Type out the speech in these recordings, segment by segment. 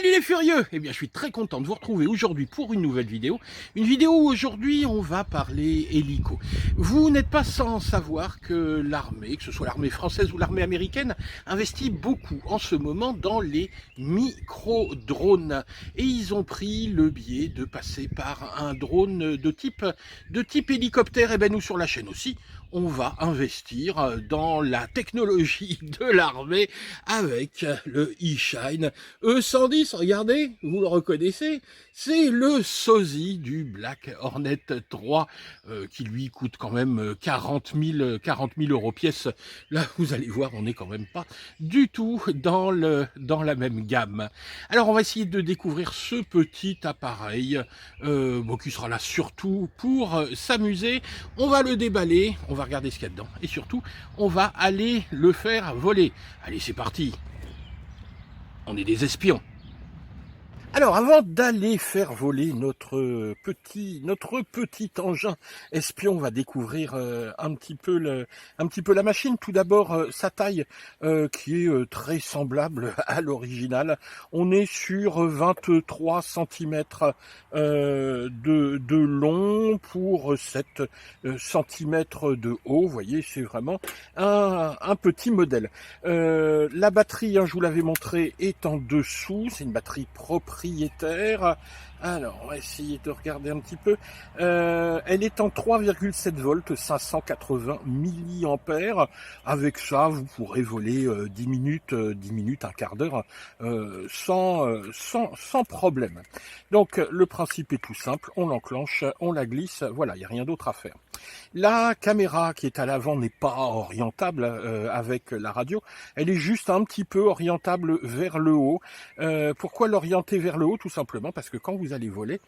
Salut les furieux! Eh bien, je suis très content de vous retrouver aujourd'hui pour une nouvelle vidéo. Une vidéo où aujourd'hui on va parler hélico. Vous n'êtes pas sans savoir que l'armée, que ce soit l'armée française ou l'armée américaine, investit beaucoup en ce moment dans les micro-drones. Et ils ont pris le biais de passer par un drone de type hélicoptère. Et bien nous sur la chaîne aussi, on va investir dans la technologie de l'armée avec le E-Shine E110, regardez, vous le reconnaissez, c'est le sosie du Black Hornet 3 qui lui coûte quand même 40 000 euros pièce. Là, vous allez voir, on n'est quand même pas du tout dans la même gamme. Alors, on va essayer de découvrir ce petit appareil qui sera là surtout pour s'amuser. On va le déballer, on va regarder ce qu'il y a dedans et surtout, on va aller le faire voler. Allez, c'est parti! On est des espions. Alors, avant d'aller faire voler notre petit engin espion, on va découvrir un petit peu la machine. Tout d'abord, sa taille qui est très semblable à l'original. On est sur 23 cm de long pour 7 cm de haut. Vous voyez, c'est vraiment un petit modèle. La batterie, je vous l'avais montré, est en dessous. C'est une batterie propriétaire. Alors, on va essayer de regarder un petit peu. Elle est en 3,7 volts, 580 milliampères. Avec ça, vous pourrez voler 10 minutes, un quart d'heure, sans problème. Donc, le principe est tout simple. On l'enclenche, on la glisse. Voilà, il n'y a rien d'autre à faire. La caméra qui est à l'avant n'est pas orientable avec la radio. Elle est juste un petit peu orientable vers le haut. Pourquoi l'orienter vers le haut? Tout simplement parce que quand vous allez voler,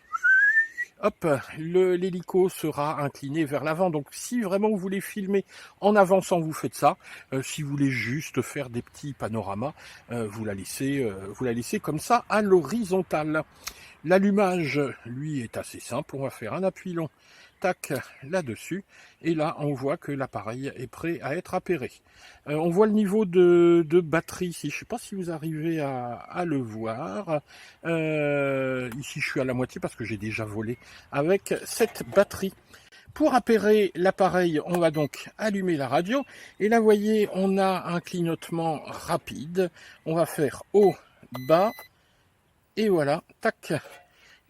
hop, l'hélico sera incliné vers l'avant. Donc si vraiment vous voulez filmer en avançant, vous faites ça. Si vous voulez juste faire des petits panoramas, vous la laissez comme ça à l'horizontale. L'allumage, lui, est assez simple. On va faire un appui long, tac, là-dessus. Et là, on voit que l'appareil est prêt à être appairé. On voit le niveau de batterie ici. Je ne sais pas si vous arrivez à le voir. Ici, je suis à la moitié parce que j'ai déjà volé avec cette batterie. Pour appairer l'appareil, on va donc allumer la radio. Et là, vous voyez, on a un clignotement rapide. On va faire haut, bas. Et voilà, tac.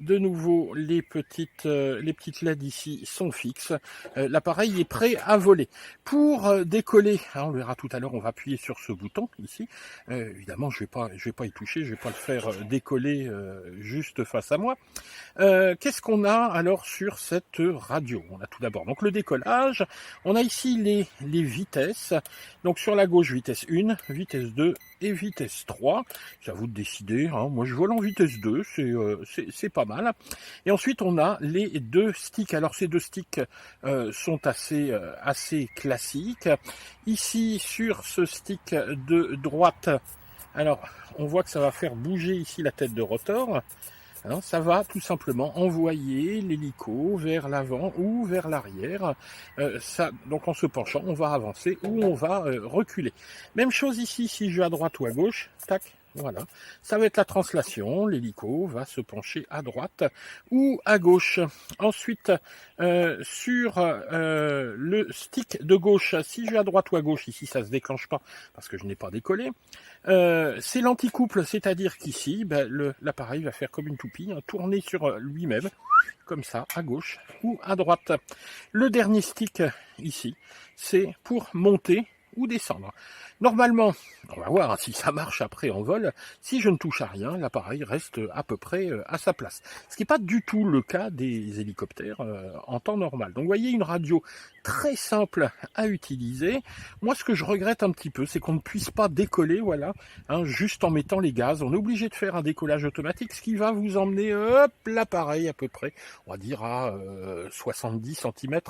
De nouveau, les petites LED ici sont fixes. L'appareil est prêt à voler. Pour décoller, on le verra tout à l'heure, on va appuyer sur ce bouton ici. Évidemment, je vais pas y toucher, je vais pas le faire décoller juste face à moi. Qu'est-ce qu'on a alors sur cette radio? On a tout d'abord donc le décollage. On a ici les vitesses. Donc sur la gauche, vitesse 1, vitesse 2 et vitesse 3. C'est à vous de décider. Moi, je vole en vitesse 2, c'est pas mal. Et ensuite, on a les deux sticks. Alors, ces deux sticks sont assez classiques. Ici, sur ce stick de droite, alors, on voit que ça va faire bouger ici la tête de rotor. Alors, ça va tout simplement envoyer l'hélico vers l'avant ou vers l'arrière. Donc en se penchant, on va avancer ou on va reculer. Même chose ici, si je vais à droite ou à gauche, tac, voilà. Ça va être la translation, l'hélico va se pencher à droite ou à gauche. Ensuite, sur le stick de gauche, si je vais à droite ou à gauche, ici ça se déclenche pas parce que je n'ai pas décollé. C'est l'anticouple, c'est-à-dire qu'ici, l'appareil va faire comme une toupie, tourner sur lui-même, comme ça, à gauche ou à droite. Le dernier stick, ici, c'est pour monter ou descendre. Normalement, on va voir si ça marche après en vol, si je ne touche à rien, l'appareil reste à peu près à sa place. Ce qui n'est pas du tout le cas des hélicoptères en temps normal. Donc vous voyez une radio très simple à utiliser. Moi, ce que je regrette un petit peu, c'est qu'on ne puisse pas décoller, voilà, juste en mettant les gaz. On est obligé de faire un décollage automatique, ce qui va vous emmener, l'appareil à peu près, on va dire à 70 cm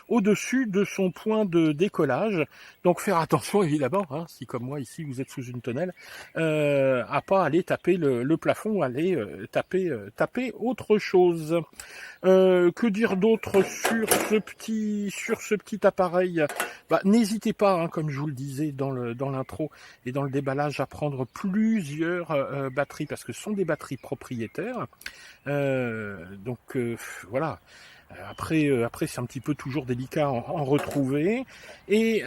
au-dessus de son point de décollage. Donc faire attention évidemment hein, si comme moi ici vous êtes sous une tonnelle, à pas aller taper le plafond, aller taper autre chose. Que dire d'autre sur ce petit appareil? Bah, n'hésitez pas, hein, comme je vous le disais dans l'intro et dans le déballage, à prendre plusieurs batteries, parce que ce sont des batteries propriétaires. Voilà. Après c'est un petit peu toujours délicat en retrouver. Et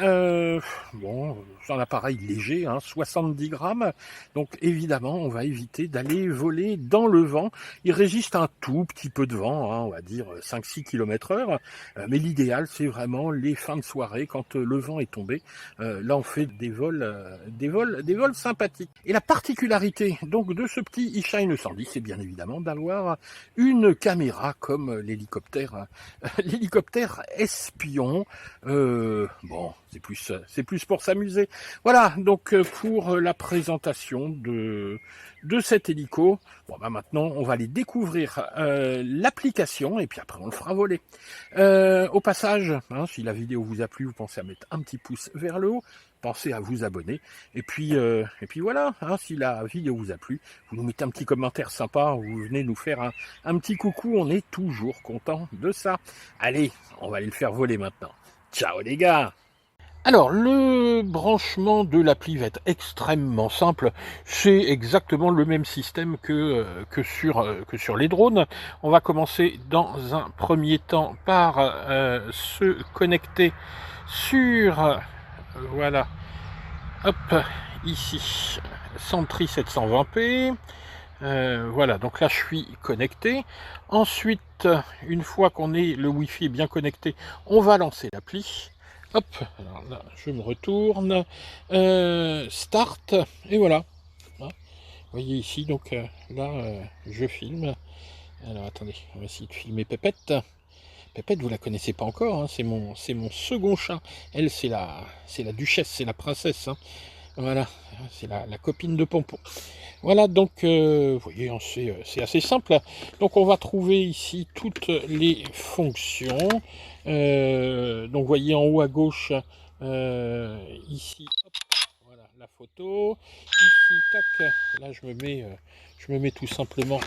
bon, c'est un appareil léger, hein, 70 grammes. Donc évidemment, on va éviter d'aller voler dans le vent. Il résiste un tout petit peu de vent, hein, on va dire 5-6 km/h. Mais l'idéal, c'est vraiment les fins de soirée, quand le vent est tombé. Là, on fait des vols sympathiques. Et la particularité donc de ce petit eShine 110, c'est bien évidemment d'avoir une caméra comme l'hélicoptère espion. Bon, c'est plus pour s'amuser. Voilà, donc pour la présentation de cet hélico. Bon, bah maintenant, on va aller découvrir l'application, et puis après, on le fera voler. Au passage, hein, si la vidéo vous a plu, vous pensez à mettre un petit pouce vers le haut. Pensez à vous abonner. Et puis voilà, hein, si la vidéo vous a plu, vous nous mettez un petit commentaire sympa, vous venez nous faire un petit coucou, on est toujours content de ça. Allez, on va aller le faire voler maintenant. Ciao les gars! Alors, le branchement de l'appli va être extrêmement simple. C'est exactement le même système que sur les drones. On va commencer dans un premier temps par se connecter sur... voilà, hop, ici, Sentry 720p. Voilà, donc là je suis connecté. Ensuite, une fois qu'on est le Wi-Fi bien connecté, on va lancer l'appli. Hop, alors là je me retourne, start, et voilà. Vous voyez ici, donc là je filme. Alors attendez, on va essayer de filmer Pépette. Pépette, vous la connaissez pas encore, hein, c'est mon second chat. Elle, c'est la duchesse, c'est la princesse. Hein. Voilà, c'est la copine de Pompon. Voilà, donc, vous voyez, c'est assez simple. Donc, on va trouver ici toutes les fonctions. Donc, vous voyez en haut à gauche, ici, hop, voilà, la photo. Ici, tac, là, je me mets tout simplement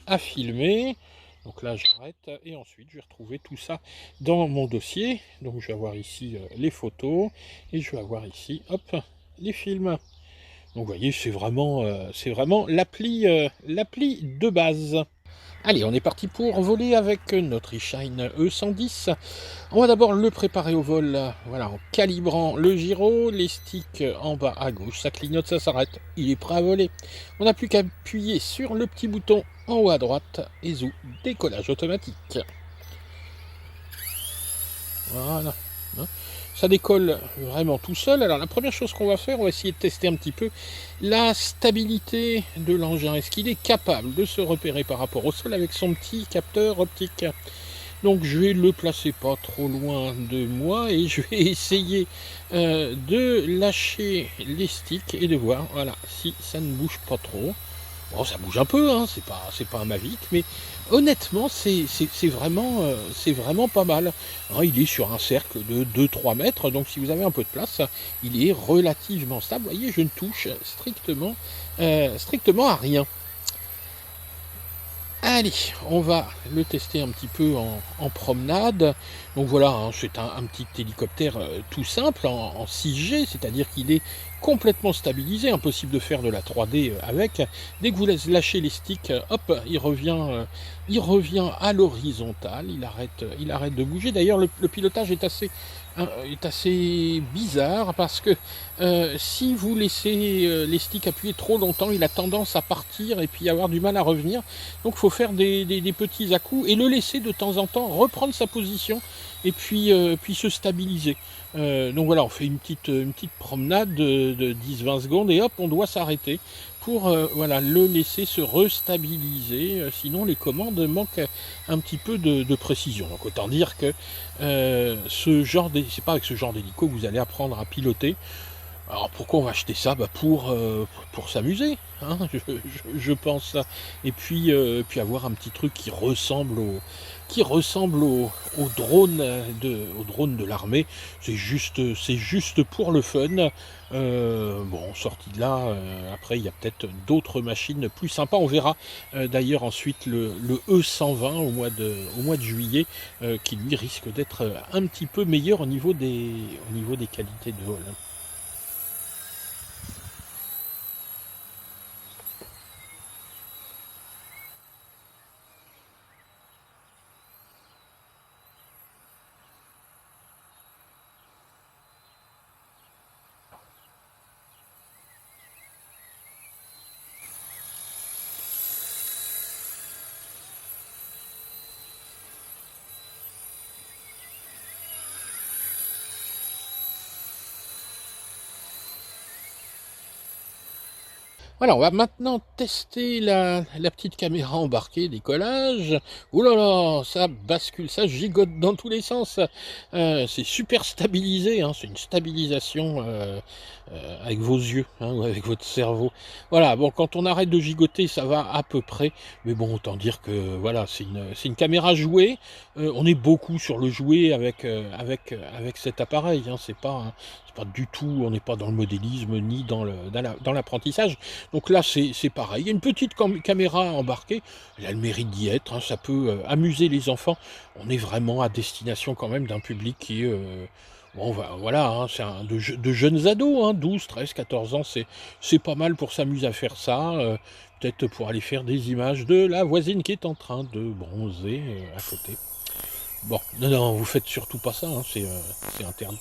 à filmer. Donc là, j'arrête et ensuite, je vais retrouver tout ça dans mon dossier. Donc, je vais avoir ici les photos et je vais avoir ici, hop, les films. Donc, vous voyez, c'est vraiment l'appli de base. Allez, on est parti pour voler avec notre eShine E110. On va d'abord le préparer au vol, voilà, en calibrant le gyro, les sticks en bas à gauche, ça clignote, ça s'arrête, il est prêt à voler. On n'a plus qu'à appuyer sur le petit bouton en haut à droite et zou, décollage automatique. Voilà. Ça décolle vraiment tout seul. Alors la première chose qu'on va faire, on va essayer de tester un petit peu la stabilité de l'engin. Est-ce qu'il est capable de se repérer par rapport au sol avec son petit capteur optique? Donc je vais le placer pas trop loin de moi et je vais essayer de lâcher les sticks et de voir, voilà, si ça ne bouge pas trop. Bon, ça bouge un peu, hein, c'est pas un Mavic, mais honnêtement, c'est vraiment pas mal. Hein, il est sur un cercle de 2-3 mètres, donc si vous avez un peu de place, il est relativement stable. Vous voyez, je ne touche strictement à rien. Allez, on va le tester un petit peu en promenade. Donc voilà, hein, c'est un petit hélicoptère tout simple en 6G, c'est-à-dire qu'il est complètement stabilisé, impossible de faire de la 3D avec. Dès que vous lâchez les sticks, hop, il revient à l'horizontale, il arrête de bouger. D'ailleurs, le pilotage est assez bizarre parce que si vous laissez les sticks appuyés trop longtemps, il a tendance à partir et puis avoir du mal à revenir. Donc il faut faire des petits à-coups et le laisser de temps en temps reprendre sa position et puis se stabiliser. Donc voilà, on fait une petite promenade de 10-20 secondes et hop, on doit s'arrêter pour voilà, le laisser se restabiliser, sinon les commandes manquent un petit peu de précision. Donc autant dire que c'est pas avec ce genre d'hélico que vous allez apprendre à piloter. Alors pourquoi on va acheter ça? Bah pour s'amuser, hein, je pense. Et puis avoir un petit truc qui ressemble au drone au drone de l'armée. C'est juste pour le fun. Bon, sorti de là, après il y a peut-être d'autres machines plus sympas. On verra d'ailleurs ensuite le E120 au mois de juillet, qui lui risque d'être un petit peu meilleur au niveau des qualités de vol. Voilà, on va maintenant tester la petite caméra embarquée décollage. Ouh là là, ça bascule, ça gigote dans tous les sens. C'est super stabilisé, hein, c'est une stabilisation avec vos yeux, hein, ou avec votre cerveau. Voilà, bon, quand on arrête de gigoter, ça va à peu près. Mais bon, autant dire que voilà, c'est une caméra jouée. On est beaucoup sur le jouet avec cet appareil. Hein, c'est pas du tout, on n'est pas dans le modélisme ni dans l'apprentissage. Donc là, c'est pareil. Il y a une petite caméra embarquée. Elle a le mérite d'y être, hein. Ça peut amuser les enfants. On est vraiment à destination quand même d'un public qui est... bon, voilà, hein, c'est de jeunes ados, hein, 12, 13, 14 ans. C'est pas mal pour s'amuser à faire ça. Peut-être pour aller faire des images de la voisine qui est en train de bronzer à côté. Bon, non, non, vous faites surtout pas ça, hein, c'est interdit.